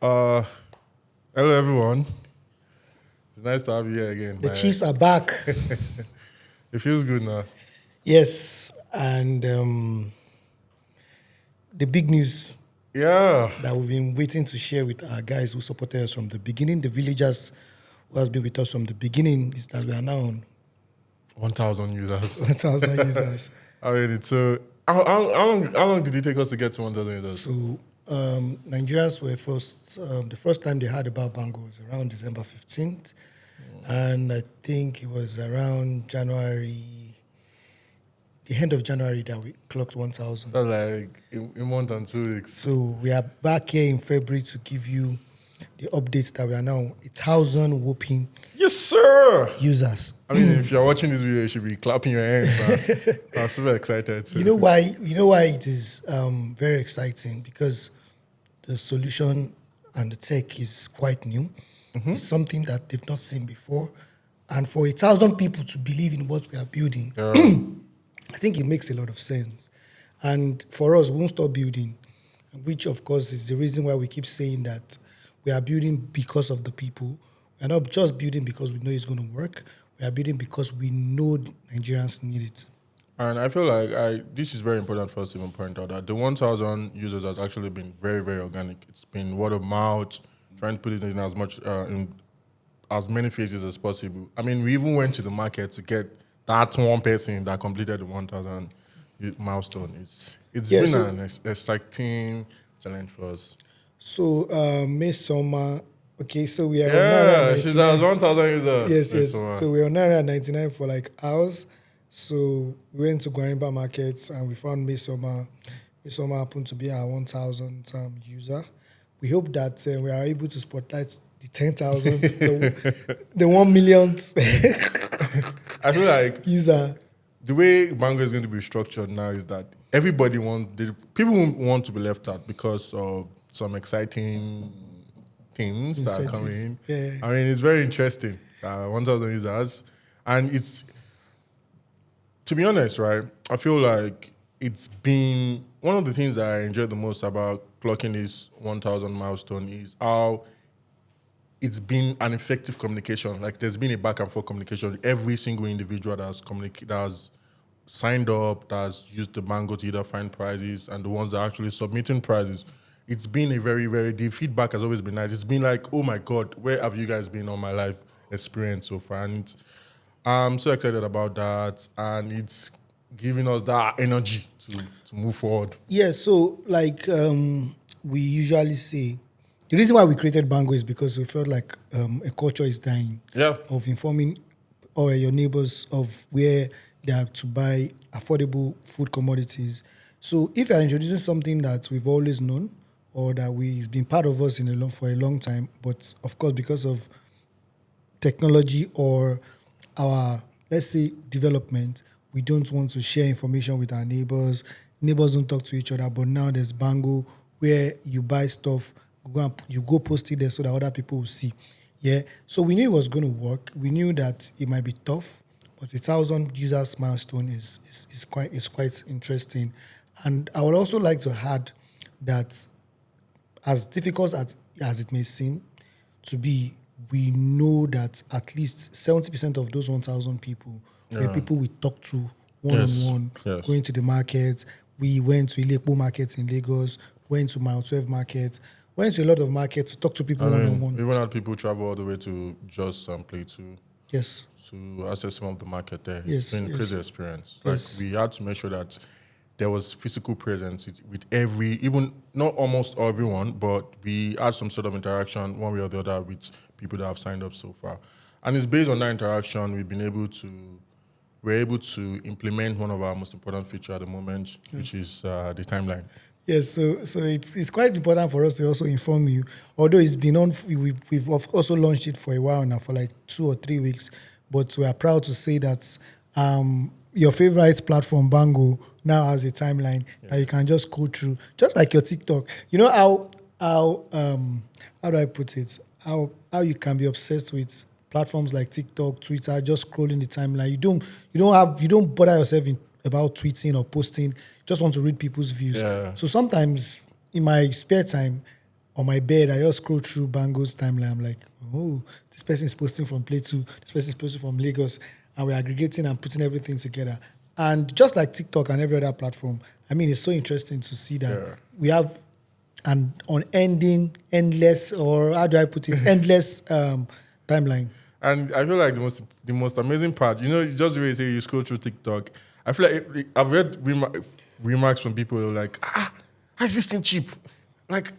Uh, Hello everyone. It's nice to have you here again. The Chiefs are back. It feels good now. Yes, and the big news Yeah. that we've been waiting to share with our guys who supported us from the beginning, the villagers who has been with us from the beginning, is that we are now on 1,000 users. 1,000 users. I mean, it's so. How long did it take us to get to 1,000 users? So Nigerians were the first time they heard about Bango was around December 15th. And I think it was around the end of January that we clocked 1,000. That's like in 1 and 2 weeks. So we are back here in February to give you the updates that we are now 1,000 whooping Yes, sir. users. I mean, if you're watching this video, you should be clapping your hands. I'm super excited. Too. You know why? You know why it is very exciting? Because the solution and the tech is quite new. It's something that they've not seen before, and for 1,000 people to believe in what we are building, I think it makes a lot of sense. And for us, we won't stop building, which of course is the reason why we keep saying that we are building because of the people. We are not just building because we know it's going to work. We are building because we know Nigerians need it. And I feel like this is very important for us to even point out that the 1,000 users has actually been very, very organic. It's been word of mouth, trying to put it in as much in as many phases as possible. I mean, we even went to the market to get that one person that completed the 1,000 milestone. It's been an exciting challenge for us. So, Miss Summer, okay, so we are on Yeah, she's 999. at 1,000 users. Yes, Miss yes. Summer. So we were on 999 for like hours. So we went to Guarimba markets and we found Miss Summer. Miss Summer happened to be our 1,000th user. We hope that we are able to spotlight the 10,000, the 1 millionth I feel like user. the way Bango is going to be structured now is that people want to be left out because of some exciting things that are Incentives. coming. Yeah. I mean, it's very interesting. 1,000 users, and it's, to be honest, right? I feel like it's been one of the things that I enjoy the most about clocking this 1,000 milestone is how it's been an effective communication. Like there's been a back and forth communication. Every single individual that has signed up, that has used the Bango to either find prizes, and the ones that are actually submitting prizes, it's been a very, very, the feedback has always been nice. It's been like, oh my God, where have you guys been on my life experience so far? And I'm so excited about that. And it's giving us that energy to move forward. Yeah, so like we usually say, the reason why we created Bango is because we felt like a culture is dying of informing all your neighbors of where they are to buy affordable food commodities. So if you're introducing something that we've always known or that it's been part of us for a long time, but of course because of technology or our, let's say, development, we don't want to share information with our neighbors. Neighbors don't talk to each other, but now there's Bango where you buy stuff, you go post it there so that other people will see. Yeah. So we knew it was going to work. We knew that it might be tough, but 1,000 users milestone is quite interesting. And I would also like to add that as difficult as it may seem to be, we know that at least 70% of those 1,000 people were people we talked to one-on-one, going to the market. We went to Ilekpo markets in Lagos, went to Mile 12 markets, went to a lot of markets to talk to people one-on-one. We even had people travel all the way to Jos and Play to access some of the market there. It's been a crazy experience. Like we had to make sure that there was physical presence with even not almost everyone, but we had some sort of interaction one way or the other with people that have signed up so far. And it's based on that interaction we're able to implement one of our most important features at the moment, which is the timeline. Yes, so it's quite important for us to also inform you. Although it's been on, we've also launched it for a while now, for like 2 or 3 weeks. But we are proud to say that your favorite platform, Bango, now has a timeline that you can just go through, just like your TikTok. You know how do I put it? How you can be obsessed with platforms like TikTok, Twitter, just scrolling the timeline. You don't bother yourself about tweeting or posting. Just want to read people's views. Yeah. So sometimes in my spare time, on my bed, I just scroll through Bango's timeline. I'm like, oh, this person is posting from Plateau, this person is posting from Lagos, and we're aggregating and putting everything together. And just like TikTok and every other platform, I mean, it's so interesting to see that we have an unending, endless, or how do I put it, endless timeline. And I feel like the most amazing part, just the way you say you scroll through TikTok, I feel like I've read remarks from people who are like, how is this thing cheap? Like,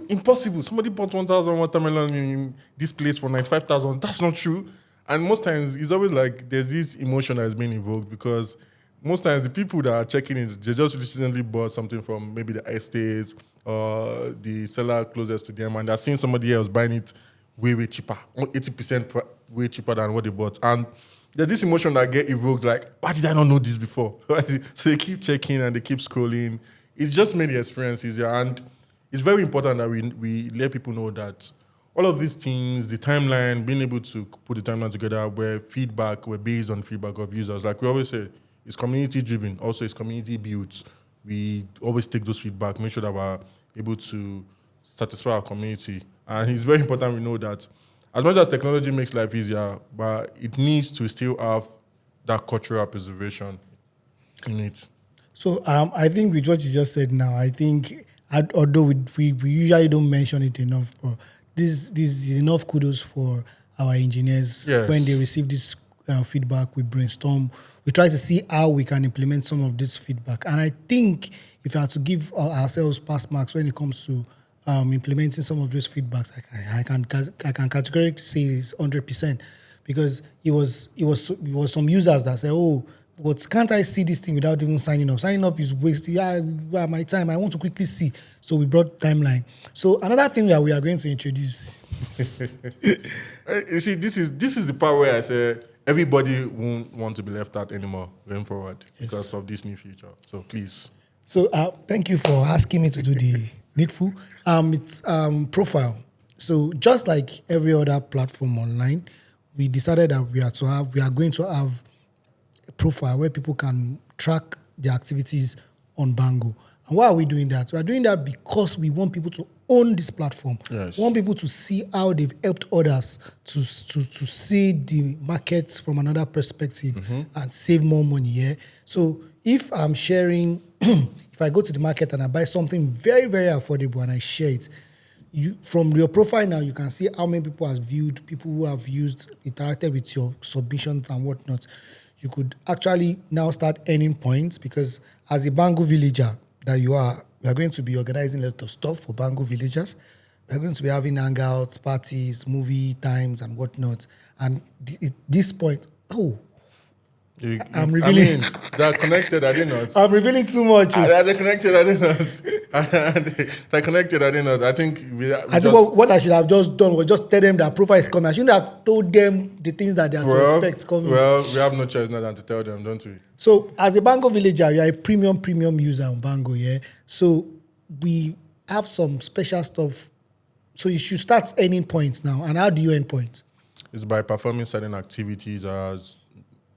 impossible. Somebody bought 1,000 watermelon in this place for 95,000. That's not true. And most times, it's always like there's this emotion that is being invoked because most times the people that are checking it, they just recently bought something from maybe the estate or the seller closest to them, and they're seeing somebody else buying it way, way cheaper, 80% way cheaper than what they bought. And there's this emotion that get evoked, like, why did I not know this before? So they keep checking and they keep scrolling. It's just made the experience easier. And it's very important that we let people know that all of these things, the timeline, being able to put the timeline together where we're based on feedback of users. Like we always say, it's community driven. Also, it's community built. We always take those feedback, make sure that we're able to satisfy our community. And it's very important we know that as much as technology makes life easier, but it needs to still have that cultural preservation in it. So I think with what you just said now, I think, although we usually don't mention it enough, but this is enough kudos for our engineers. Yes. When they receive this feedback, we brainstorm. We try to see how we can implement some of this feedback. And I think if I had to give ourselves pass marks when it comes to implementing some of those feedbacks, I can categorically say it's 100%, because it was some users that say, oh, but can't I see this thing without even signing up? Signing up is wasting my time. I want to quickly see. So we brought timeline. So another thing that we are going to introduce. You see, this is the part where I say everybody won't want to be left out anymore going forward because of this new feature. So please. So thank you for asking me to do the needful. It's profile. So just like every other platform online, we decided that we are going to have a profile where people can track their activities on Bango. And why are we doing that? We are doing that because we want people to own this platform. Yes. We want people to see how they've helped others to see the market from another perspective and save more money. Yeah. So if I'm sharing, if I go to the market and I buy something very, very affordable and I share it, from your profile now, you can see how many people have viewed, people who have interacted with your submissions and whatnot. You could actually now start earning points, because as a Bango villager that you are, we are going to be organizing a lot of stuff for Bango villagers. We are going to be having hangouts, parties, movie times, and whatnot. And at this point, I'm revealing. They're connected, I didn't know. I'm revealing too much. They're connected, I didn't know. They're connected, I didn't know. I think what I should have just done was just tell them that profile is coming. I shouldn't have told them the things that they are to expect coming. Well, we have no choice now than to tell them, don't we? So, as a Bango villager, you are a premium user on Bango, yeah? So, we have some special stuff. So, you should start earning points now. And how do you earn points? It's by performing certain activities as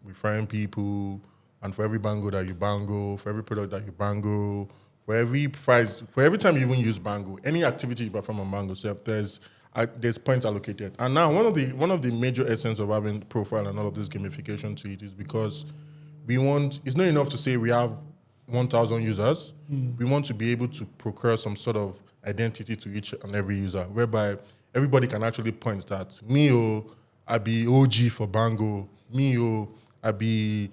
referring people, and for every Bango that you Bango, for every product that you Bango, for every price, for every time you even use Bango, any activity you perform on Bango, so there's points allocated. And now one of the major essence of having profile and all of this gamification to it is because it's not enough to say we have 1,000 users. We want to be able to procure some sort of identity to each and every user, whereby everybody can actually point that I be OG for Bango, I be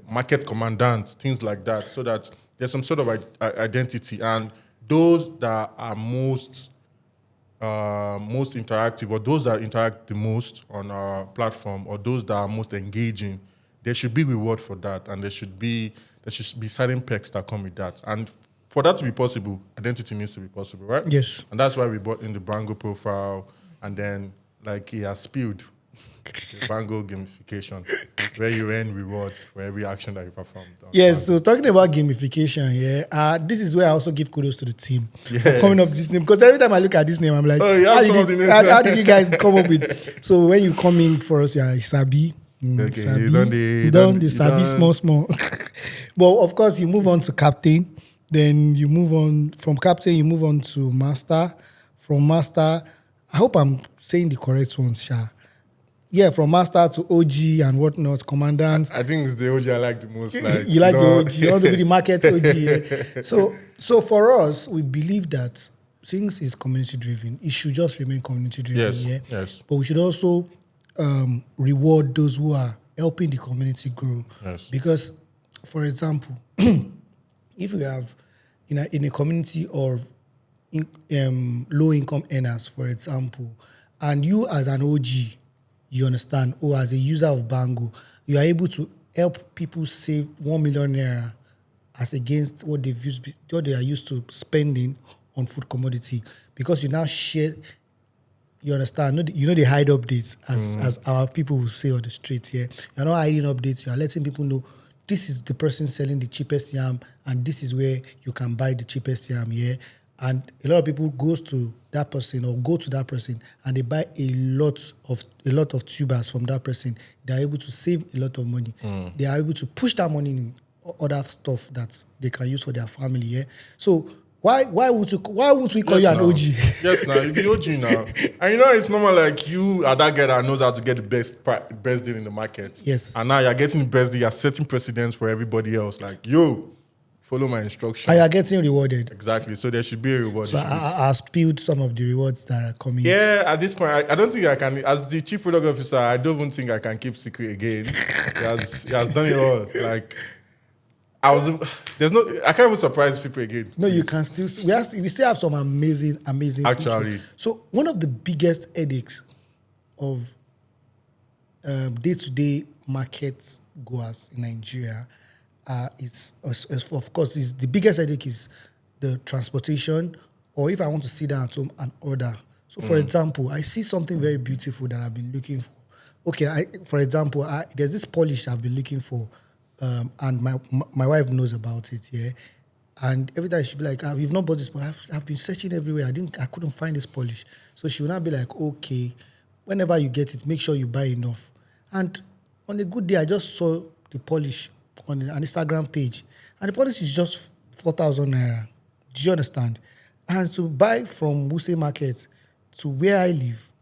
market commandant, things like that, so that there's some sort of identity. And those that are most interactive, or those that interact the most on our platform, or those that are most engaging, there should be reward for that, and there should be certain perks that come with that. And for that to be possible, identity needs to be possible, right? Yes. And that's why we brought in the Bango profile, and then like he has spilled the Bango gamification, where you earn rewards for every action that you perform. Yes, so talking about gamification, this is where I also give kudos to the team for coming up with this name. Because every time I look at this name, I'm like, how did you guys come up with? So when you come in for us, you're Sabi. You don't Sabi small. Well, of course, you move on to captain. Then you move on from captain, you move on to master. From master, I hope I'm saying the correct ones, Sha. Yeah, from master to OG and whatnot, commandant. I think it's the OG I like the most. Like you like the OG, you want to be the market OG. Yeah. So for us, we believe that since it's community driven, it should just remain community driven. Yes, yeah. yes. But we should also reward those who are helping the community grow. Yes. Because, for example, if we have in a community of low income earners, for example, and you as an OG, you understand, or as a user of Bango, you are able to help people save 1 million naira as against what they are used to spending on food commodity, because you now share. You understand? You know the hide updates, as our people will say on the street here. You're not hiding updates. You are letting people know this is the person selling the cheapest yam, and this is where you can buy the cheapest yam here. And a lot of people go to that person and they buy a lot of tubers from that person. They are able to save a lot of money. They are able to push that money in other stuff that they can use for their family. Yeah. So why would we call you an OG? Yes, now you be OG now, and you know it's normal. Like you are that guy that knows how to get the best deal in the market. Yes. And now you're getting the best deal. You're setting precedents for everybody else. Like follow my instructions. And you're getting rewarded. Exactly. So there should be a reward. So I spilled some of the rewards that are coming. Yeah, at this point, I don't think I can. As the chief product officer, I don't even think I can keep secret again. He has done it all. Like I can't even surprise people again. No, you can still. We still have some amazing actually features. So one of the biggest headaches of day-to-day market goers in Nigeria is of course is the biggest headache is the transportation, or if I want to sit down at home and order. So for example, I see something very beautiful that I've been looking for. Okay, for example, there's this polish I've been looking for, and my wife knows about it. Yeah, and every time she'll be like, "You've not bought this, but I've been searching everywhere. I couldn't find this polish." So she will now be like, "Okay, whenever you get it, make sure you buy enough." And on a good day, I just saw the polish on an Instagram page, and the policy is just 4,000 naira. Do you understand? And to buy from Wuse Market to where I live,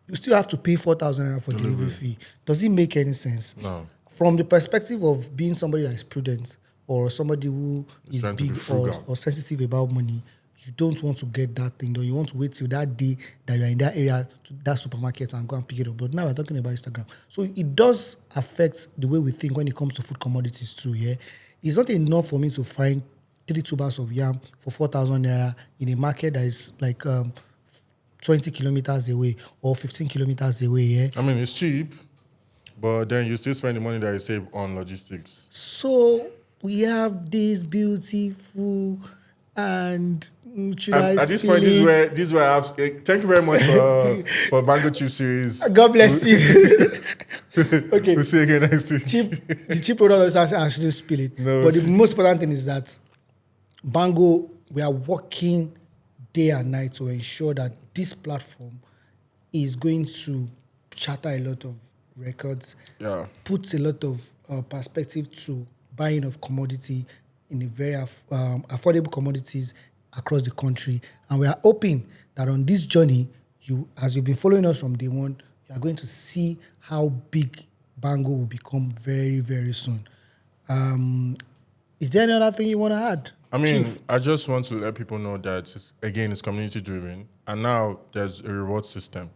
you still have to pay 4,000 naira for delivery fee. Does it make any sense? No. From the perspective of being somebody that is prudent or somebody who is big or sensitive about money, you don't want to get that thing, though. You want to wait till that day that you're in that area, to that supermarket, and go and pick it up. But now we're talking about Instagram. So it does affect the way we think when it comes to food commodities too, yeah? It's not enough for me to find 3 tubers of yam for 4,000 naira in a market that is like 20 kilometers away or 15 kilometers away, yeah? I mean, it's cheap, but then you still spend the money that you save on logistics. So we have this beautiful and at this point, this is where I have. Thank you very much for Bango Chief series. God bless you. Okay. We'll see you again next week. The chief product officer actually spill it. No, but the most important thing is that Bango, we are working day and night to ensure that this platform is going to shatter a lot of records, puts a lot of perspective to buying of commodity in a very affordable commodities across the country. And we are hoping that on this journey, as you've been following us from day one, you are going to see how big Bango will become very, very soon. Is there any other thing you want to add? I mean, Chief? I just want to let people know that, it's community driven, and now there's a reward system.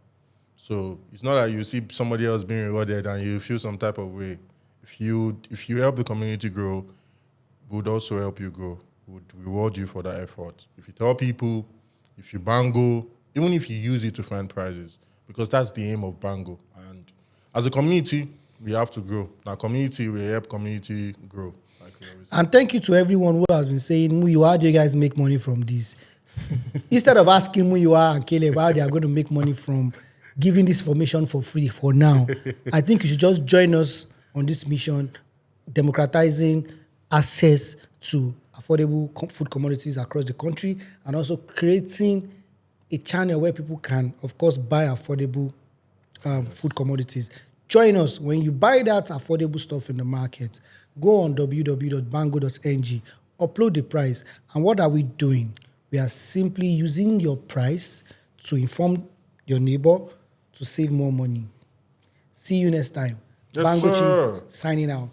So it's not like you see somebody else being rewarded and you feel some type of way. If you help the community grow, we would also help you grow. We would reward you for that effort. If you tell people, if you Bango, even if you use it to find prizes, because that's the aim of Bango. And as a community, we have to grow. Now, community will help community grow. And thank you to everyone who has been saying, Muyi, how do you guys make money from this? Instead of asking Muyi and Caleb how they are going to make money from giving this information for free for now, I think you should just join us on this mission, democratizing access to affordable food commodities across the country, and also creating a channel where people can, of course, buy affordable food commodities. Join us. When you buy that affordable stuff in the market, go on www.bango.ng upload the price. And what are we doing? We are simply using your price to inform your neighbor to save more money. See you next time. Yes, Bango sir. Chief signing out.